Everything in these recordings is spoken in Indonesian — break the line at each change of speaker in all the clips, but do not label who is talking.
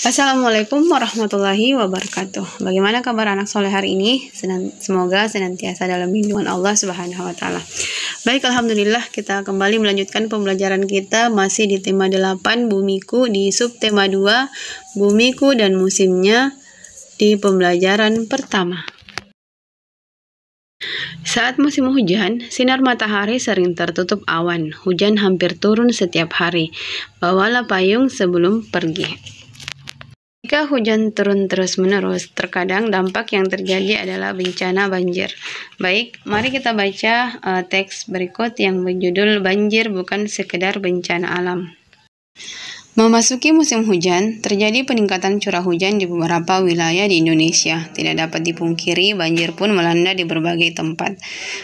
Assalamualaikum warahmatullahi wabarakatuh. Bagaimana kabar anak soleh hari ini? Semoga senantiasa dalam lindungan Allah Subhanahu wa taala. Baik, alhamdulillah kita kembali melanjutkan pembelajaran kita masih di tema 8 Bumiku di subtema 2 Bumiku dan musimnya di pembelajaran pertama. Saat musim hujan, sinar matahari sering tertutup awan. Hujan hampir turun setiap hari. Bawalah payung sebelum pergi. Jika hujan turun terus-menerus, terkadang dampak yang terjadi adalah bencana banjir. Baik, mari kita baca teks berikut yang berjudul Banjir Bukan Sekedar Bencana Alam. Memasuki musim hujan, terjadi peningkatan curah hujan di beberapa wilayah di Indonesia. Tidak dapat dipungkiri, banjir pun melanda di berbagai tempat.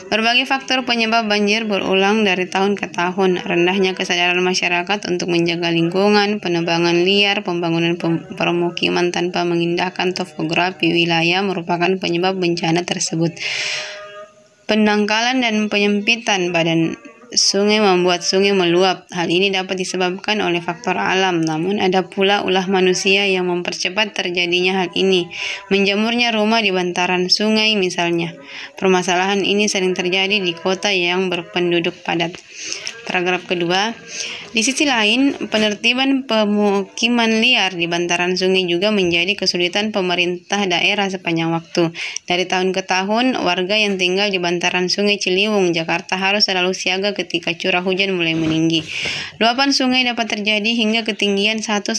Berbagai faktor penyebab banjir berulang dari tahun ke tahun. Rendahnya kesadaran masyarakat untuk menjaga lingkungan, penebangan liar, pembangunan permukiman tanpa mengindahkan topografi wilayah merupakan penyebab bencana tersebut. Pendangkalan dan penyempitan badan sungai membuat sungai meluap. Hal ini dapat disebabkan oleh faktor alam, namun ada pula ulah manusia yang mempercepat terjadinya hal ini. Menjamurnya rumah di bantaran sungai misalnya. Permasalahan ini sering terjadi di kota yang berpenduduk padat. Paragraf kedua, di sisi lain, penertiban pemukiman liar di bantaran sungai juga menjadi kesulitan pemerintah daerah sepanjang waktu. Dari tahun ke tahun, warga yang tinggal di bantaran sungai Ciliwung, Jakarta harus selalu siaga ketika curah hujan mulai meninggi. Luapan sungai dapat terjadi hingga ketinggian 1-2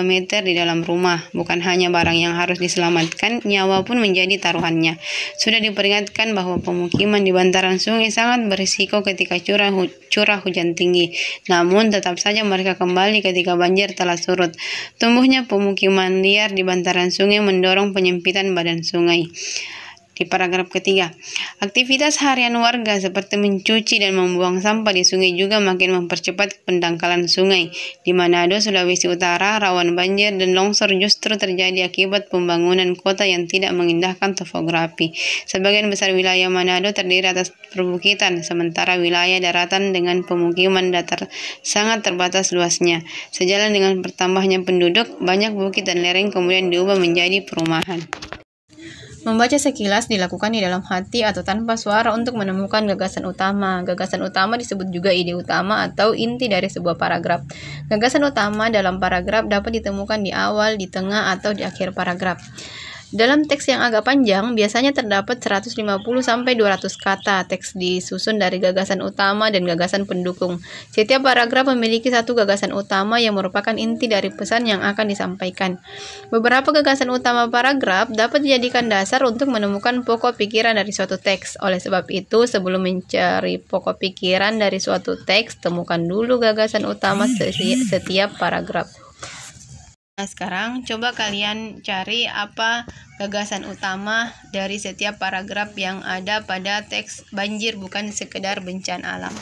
meter di dalam rumah. Bukan hanya barang yang harus diselamatkan, nyawa pun menjadi taruhannya. Sudah diperingatkan bahwa pemukiman di bantaran sungai sangat berisiko ketika curah hujan tinggi. Namun tetap saja mereka kembali ketika banjir telah surut. Tumbuhnya pemukiman liar di bantaran sungai mendorong penyempitan badan sungai. Di paragraf ketiga, aktivitas harian warga seperti mencuci dan membuang sampah di sungai juga makin mempercepat pendangkalan sungai. Di Manado, Sulawesi Utara, rawan banjir dan longsor justru terjadi akibat pembangunan kota yang tidak mengindahkan topografi. Sebagian besar wilayah Manado terdiri atas perbukitan, sementara wilayah daratan dengan pemukiman datar sangat terbatas luasnya. Sejalan dengan bertambahnya penduduk, banyak bukit dan lereng kemudian diubah menjadi perumahan. Membaca sekilas dilakukan di dalam hati atau tanpa suara untuk menemukan gagasan utama. Gagasan utama disebut juga ide utama atau inti dari sebuah paragraf. Gagasan utama dalam paragraf dapat ditemukan di awal, di tengah, atau di akhir paragraf. Dalam teks yang agak panjang, biasanya terdapat 150-200 kata. Teks disusun dari gagasan utama dan gagasan pendukung. Setiap paragraf memiliki satu gagasan utama yang merupakan inti dari pesan yang akan disampaikan. Beberapa gagasan utama paragraf dapat dijadikan dasar untuk menemukan pokok pikiran dari suatu teks. Oleh sebab itu, sebelum mencari pokok pikiran dari suatu teks, temukan dulu gagasan utama setiap paragraf. Nah, sekarang coba kalian cari apa gagasan utama dari setiap paragraf yang ada pada teks Banjir Bukan Sekedar Bencana Alam.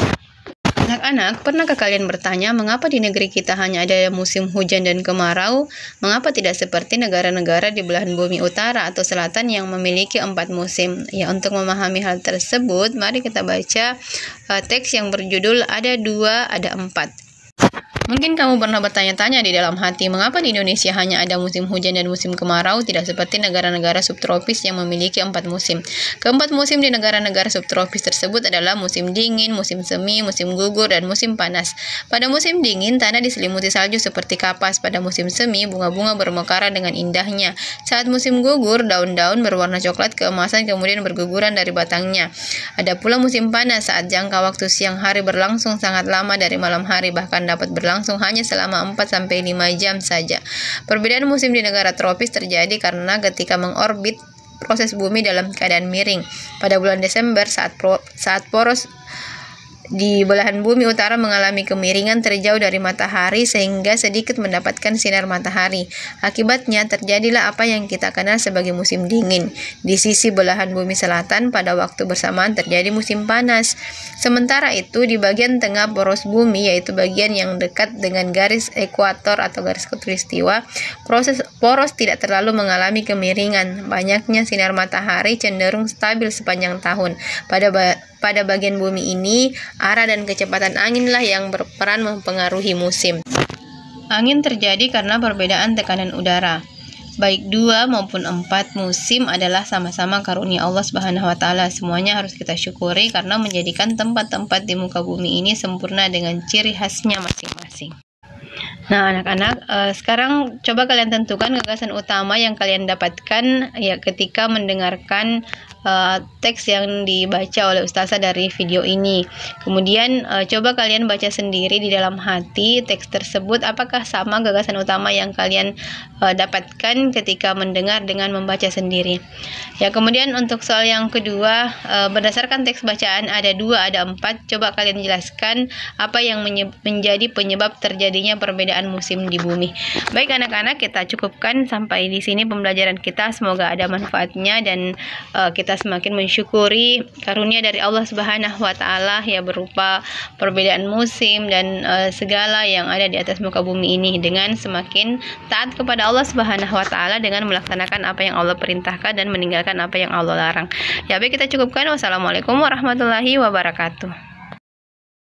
Anak-anak, pernahkah kalian bertanya mengapa di negeri kita hanya ada musim hujan dan kemarau? Mengapa tidak seperti negara-negara di belahan bumi utara atau selatan yang memiliki 4 musim? Ya, untuk memahami hal tersebut, mari kita baca teks yang berjudul Ada 2, Ada 4. Mungkin kamu pernah bertanya-tanya di dalam hati, mengapa di Indonesia hanya ada musim hujan dan musim kemarau, tidak seperti negara-negara subtropis yang memiliki 4 musim. Keempat musim di negara-negara subtropis tersebut adalah musim dingin, musim semi, musim gugur, dan musim panas. Pada musim dingin, tanah diselimuti salju seperti kapas. Pada musim semi, bunga-bunga bermekaran dengan indahnya. Saat musim gugur, daun-daun berwarna coklat keemasan kemudian berguguran dari batangnya. Ada pula musim panas, saat jangka waktu siang hari berlangsung sangat lama dari malam hari, bahkan dapat berlangsung hanya selama 4-5 jam saja. Perbedaan musim di negara tropis terjadi karena ketika mengorbit proses bumi dalam keadaan miring. Pada bulan Desember saat poros di belahan bumi utara mengalami kemiringan terjauh dari matahari sehingga sedikit mendapatkan sinar matahari. Akibatnya terjadilah apa yang kita kenal sebagai musim dingin. Di sisi belahan bumi selatan pada waktu bersamaan terjadi musim panas. Sementara itu di bagian tengah poros bumi, yaitu bagian yang dekat dengan garis ekuator atau garis khatulistiwa, poros tidak terlalu mengalami kemiringan. Banyaknya sinar matahari cenderung stabil sepanjang tahun. Pada bagian bumi ini, arah dan kecepatan anginlah yang berperan mempengaruhi musim. Angin terjadi karena perbedaan tekanan udara. Baik 2 maupun 4 musim adalah sama-sama karunia Allah Subhanahu wa taala. Semuanya harus kita syukuri karena menjadikan tempat-tempat di muka bumi ini sempurna dengan ciri khasnya masing-masing. Nah, anak-anak, sekarang coba kalian tentukan gagasan utama yang kalian dapatkan ya ketika mendengarkan teks yang dibaca oleh Ustazah dari video ini. Kemudian coba kalian baca sendiri di dalam hati teks tersebut, apakah sama gagasan utama yang kalian dapatkan ketika mendengar dengan membaca sendiri. Ya, kemudian untuk soal yang kedua, berdasarkan teks bacaan ada 2, ada 4. Coba kalian jelaskan apa yang menjadi penyebab terjadinya perbedaan musim di bumi. Baik anak-anak, kita cukupkan sampai di sini pembelajaran kita. Semoga ada manfaatnya dan kita semakin mensyukuri karunia dari Allah Subhanahu wa taala ya, berupa perbedaan musim dan segala yang ada di atas muka bumi ini, dengan semakin taat kepada Allah Subhanahu wa taala dengan melaksanakan apa yang Allah perintahkan dan meninggalkan apa yang Allah larang. Ya, baik, kita cukupkan. Wassalamualaikum warahmatullahi wabarakatuh.